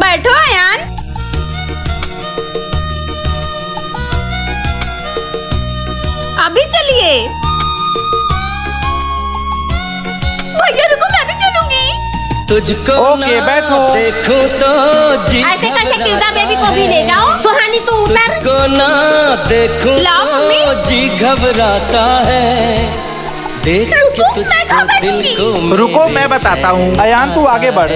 बैठो अयान। अभी चलिए। भैया रुको, मैं भी चलूंगी। तुझको ओके बैठो। देखो तो जी ऐसे कैसे किरदा बेबी को भी ले जाओ। सुहानी तू उतर। तुझको ना देखो लाओ मम्मी। तो जी घबराता है। देख रुको, के मैं कहाँ तुझको दिल बैठूंगी? को रुको मैं बताता हूँ। अयान तू आगे बढ़,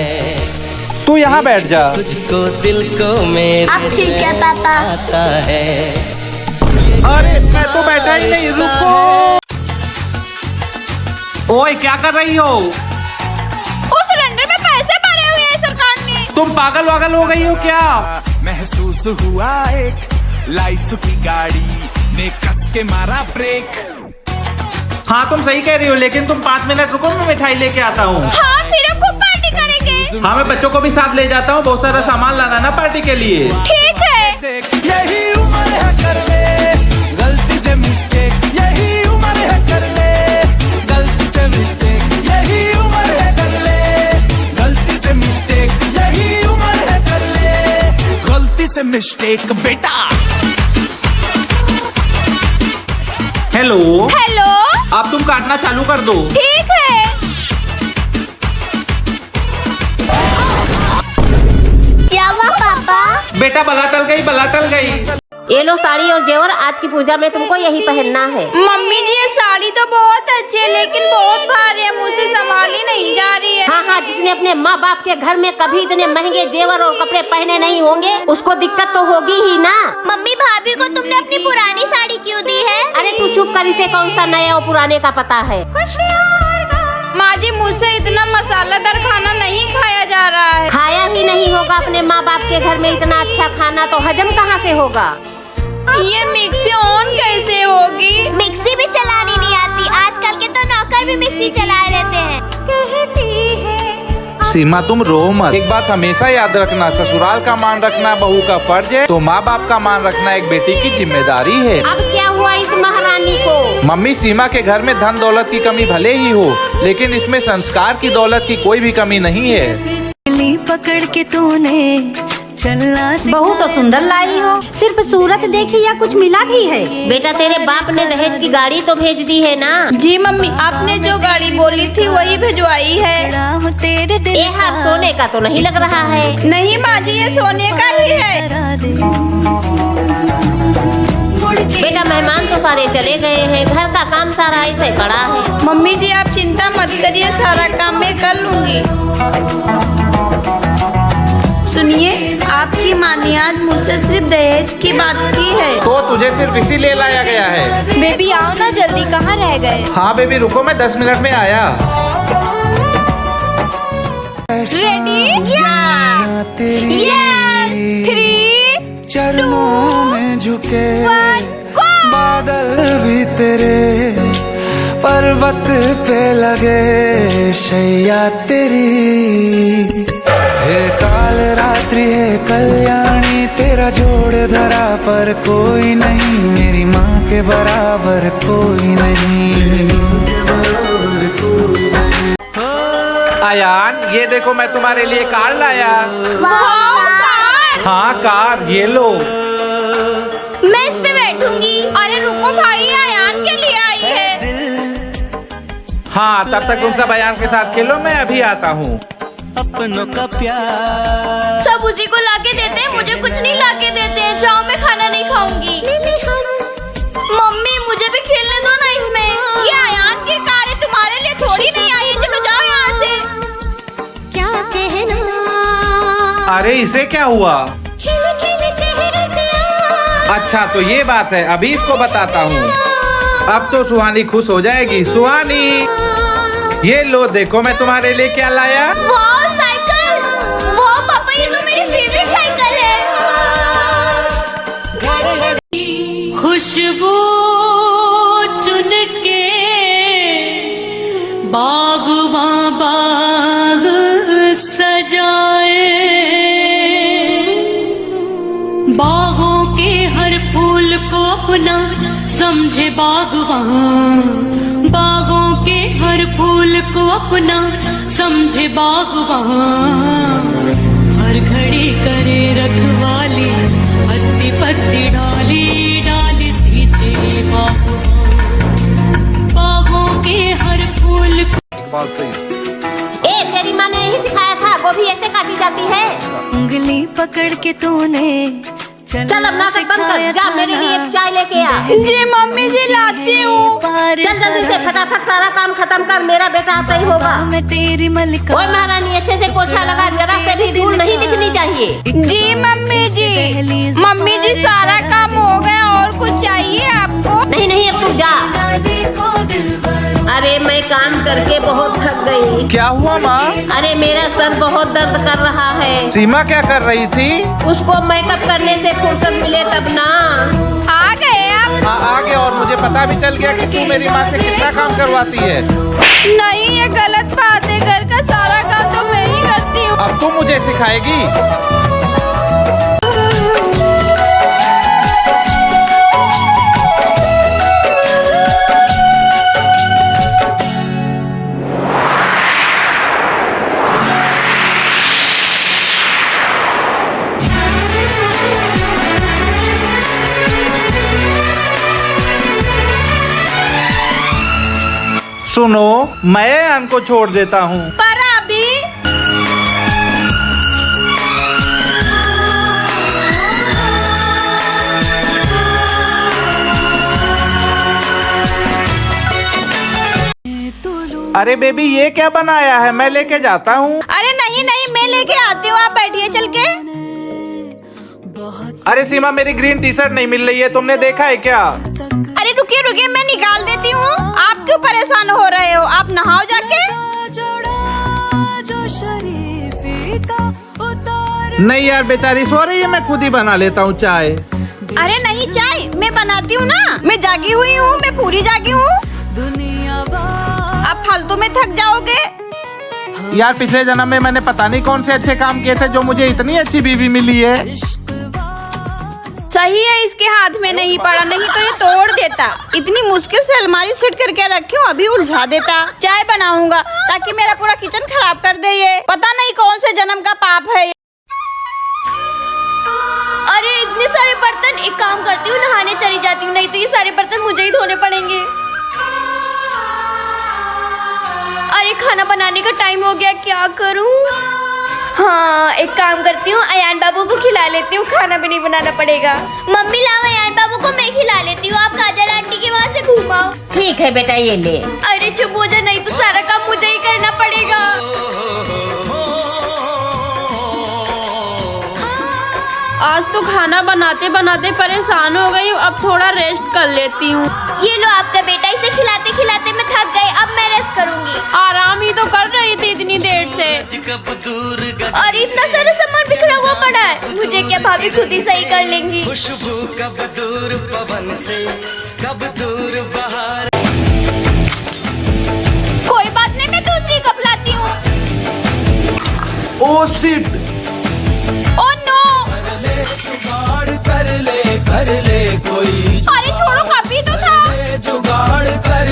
तू यहाँ बैठ जा। तुझको दिल को मेरे अब ठीक है पापा। आता है। अरे मैं तो बैठा ही नहीं, रुको। ओए क्या कर रही हो? ओ सिलेंडर में पैसे भरे हुए हैं सरकार ने। तुम पागल वागल हो गई हो क्या? महसूस हुआ एक लाइफ की गाड़ी ने कस के मारा ब्रेक। हाँ तुम सही कह रही हो, लेकिन तुम 5 मिनट रुको, मैं मिठाई लेके आता हूँ। हाँ फिर हम खूब पार्टी करेंगे। हाँ मैं बच्चों को भी साथ ले जाता हूँ, बहुत सारा सामान लाना ना पार्टी के लिए। ठीक है। देख यही उम्र है कर ले गलती से मिस्टेक। यही उम्र है कर ले गलती से मिस्टेक। यही उम्र है कर ले गलती से मिस्टेक। यही उम्र है कर ले गलती से मिस्टेक बेटा। Hello hello. अब तुम काटना चालू कर दो। ठीक है। क्या हुआ पापा? बेटा बला टल गई, बला टल गई। ये लो साड़ी और जेवर, आज की पूजा में तुमको यही पहनना है। मम्मी जी ये साड़ी तो बहुत अच्छी है, लेकिन बहुत भारी है, मुझसे संभाली नहीं जा रही है। हाँ हाँ, जिसने अपने माँ बाप के घर में कभी इतने महंगे जेवर और कपड़े पहने नहीं होंगे, उसको दिक्कत तो होगी ही ना। मम्मी भाभी को तुमने अपनी पुरानी साड़ी क्यों दी है? अरे तू चुप कर, इसे कौन सा नया और पुराने का पता है। माँ जी मुझसे इतना मसालेदार खाना नहीं खाया जा रहा है। खाया ही नहीं होगा अपने माँ बाप के घर में इतना अच्छा खाना, तो हजम कहाँ से होगा। ये मिक्सी ऑन कैसे होगी? मिक्सी भी चलानी नहीं आती। आजकल के तो नौकर भी मिक्सी चला लेते हैं। सीमा तुम रो मत। एक बात हमेशा याद रखना, ससुराल का मान रखना बहू का फर्ज है, तो माँ बाप का मान रखना एक बेटी की जिम्मेदारी है। अब क्या हुआ इस महारानी को? मम्मी सीमा के घर में धन दौलत की कमी भले ही हो, लेकिन इसमें संस्कार की दौलत की कोई भी कमी नहीं है। पकड़ के तूने चलना बहू तो सुंदर लाई हो, सिर्फ सूरत देखी या कुछ मिला भी है? बेटा तेरे बाप ने दहेज की गाड़ी तो भेज दी है ना। जी मम्मी, आपने जो गाड़ी बोली थी वही भिजवाई है। तेरे दिल ये हार सोने का तो नहीं लग रहा है। नहीं माँ जी ये सोने का ही है। बेटा मेहमान तो सारे चले गए हैं, घर का काम सारा ऐसे पड़ा है। मम्मी जी आप चिंता मत करिए, सारा काम मैं कर लूंगी। सुनिए, आपकी माँ ने आज मुझसे सिर्फ दहेज की बात की है। तो तुझे सिर्फ इसीलिए लाया गया है। बेबी आओ ना जल्दी, कहाँ रह गए? हाँ बेबी रुको, मैं 10 मिनट में आया। रेडी? थ्री चरणों में झुके बादल भी तेरे पर्वत पे लगे शैया तेरी। हे काल रात्रि है कल्याणी, तेरा जोड़ धरा पर कोई नहीं, मेरी माँ के बराबर कोई नहीं। अयान ये देखो मैं तुम्हारे लिए कार लाया। हाँ कार, ये लो। मैं इस पे बैठूंगी। अरे रुको भाई, अयान के लिए आई है। हाँ तब तक तुम सब अयान के साथ खेलो, मैं अभी आता हूँ। अपनों का प्यार सब उसी को लाके देते हैं, मुझे कुछ नहीं लाके देते हैं। जाओ मैं खाना नहीं खाऊंगी। मम्मी मुझे भी खेलने दो ना इसमें। ये अयान की कार है, तुम्हारे लिए थोड़ी नहीं आई है। चलो जाओ यहाँ से। क्या कहना। अरे इसे क्या हुआ? अच्छा तो ये बात है, अभी इसको बताता हूँ। अब तो सुहानी खुश हो जाएगी। सुहानी ये लो, देखो मैं तुम्हारे लिए क्या लाया। वाह साइकिल, वाह पापा ये तो मेरी फेवरेट साइकिल है। खुशबू चुन के बागवां बाग सजाए, बागों के हर फूल को अपना समझे बागवां, बागों के हर फूल को अपना समझे बागवां, हर घड़ी पत्ती डाली डाली सींचे बागों के हर फूल ए तेरी माँ ने यही सिखाया था, गोभी ऐसे काटी जाती है। उंगली पकड़ के तूने चल अब नाटक बंद कर, जा मेरे लिए एक चाय लेके आ। जी मम्मी जी लाती हूँ। चल जल्दी से फटाफट सारा काम खत्म कर, मेरा बेटा आता ही होगा। मैं तेरी मलिका। ओए महारानी अच्छे से पोछा लगा, जरा से भी धूल नहीं दिखनी चाहिए। जी मम्मी जी। मम्मी जी सारा काम हो गया, और कुछ चाहिए आपको? नहीं नहीं अब तू जा। अरे मैं काम करके बहुत थक गई। क्या हुआ माँ? अरे मेरा सर बहुत दर्द कर रहा है। सीमा क्या कर रही थी? उसको मेकअप करने से फुर्सत मिले तब ना। आ गए आप? हाँ आ गया, और मुझे पता भी चल गया कि तू मेरी माँ से कितना काम करवाती है। नहीं ये गलत बात है, घर का सारा काम तो मैं ही करती हूँ। अब तू मुझे सिखाएगी? सुनो, मैं अयान को छोड़ देता हूँ। पर अभी अरे बेबी ये क्या बनाया है? मैं लेके जाता हूँ। अरे नहीं नहीं मैं लेके आती हूँ, आप बैठिए चल के। अरे सीमा मेरी ग्रीन टी शर्ट नहीं मिल रही है, तुमने देखा है क्या? अरे रुकिए रुकिए मैं निकाल देती हूँ। आप क्यों परेशान हो रहे हो? आप नहाओ जाके। नहीं यार बेचारी सो रही है, मैं खुद ही बना लेता हूँ चाय। अरे नहीं चाय मैं बनाती हूँ ना, मैं जागी हुई हूँ, मैं पूरी जागी हूँ। आप फालतू में थक जाओगे। यार पिछले जन्म में मैंने पता नहीं कौन से अच्छे काम किए थे जो मुझे इतनी अच्छी बीवी मिली है। सही है इसके हाथ में नहीं पड़ा, नहीं तो ये तोड़ देता। इतनी मुश्किल से अलमारी सेट करके रखी हूँ, अभी उलझा देता। चाय बनाऊंगा ताकि मेरा पूरा किचन खराब कर दे ये। पता नहीं कौन से जन्म का पाप है ये। अरे इतने सारे बर्तन, एक काम करती हूँ नहाने चली जाती हूँ, नहीं तो ये सारे बर्तन मुझे ही धोने पड़ेंगे। अरे खाना बनाने का टाइम हो गया, क्या करूँ? हाँ एक काम करती हूँ, अयान बाबू को खिला लेती हूँ, खाना भी नहीं बनाना पड़ेगा। मम्मी लाओ अयान बाबू को मैं खिला लेती हूँ, आप काजल आंटी के वहाँ से घूमाओ। ठीक है बेटा ये ले। अरे चुप हो जा, नहीं तो सारा काम मुझे ही करना पड़ेगा। आज तो खाना बनाते बनाते परेशान हो गई हूँ, अब थोड़ा रेस्ट कर लेती हूँ। ये लो आपका बेटा, इसे खिलाते खिलाते मैं थक गई, अब मैं रेस्ट करूँगी। आराम ही तो कर रही थी इतनी देर से। और इतना सारा सामान बिखरा हुआ पड़ा है, मुझे क्या भाभी खुद ही सही कर लेंगी। खुशबू कब दूर पवन से, कब दूर बहार। कोई बात नहीं मैं दूसरी कप लाती हूँ। Oh shit! Oh no! जुगाड़ कर ले कोई, अरे छोड़ो कप ही तो था। जुगाड़ कर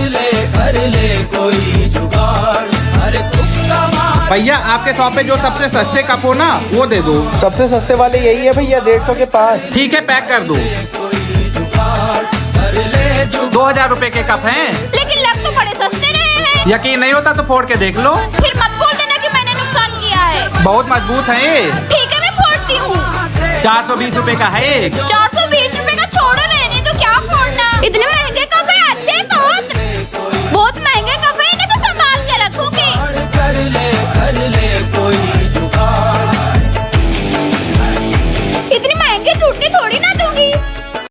ले कोई जुगाड़। अरे तुक्का मार। भैया आपके शॉप पे जो सबसे सस्ते कप हो ना वो दे दो। सबसे सस्ते वाले यही है भैया, 150 के 5। ठीक है पैक कर दो। 2000 रुपए के कप हैं। लेकिन लग तो बड़े सस्ते रहे हैं। यकीन नहीं होता तो फोड़ के देख लो। फिर मत बोल देना कि मैंने नुकसान किया है। बहुत मजबूत है ये। ठीक है मैं फोड़ती हूँ। 420 रुपए का है एक। 400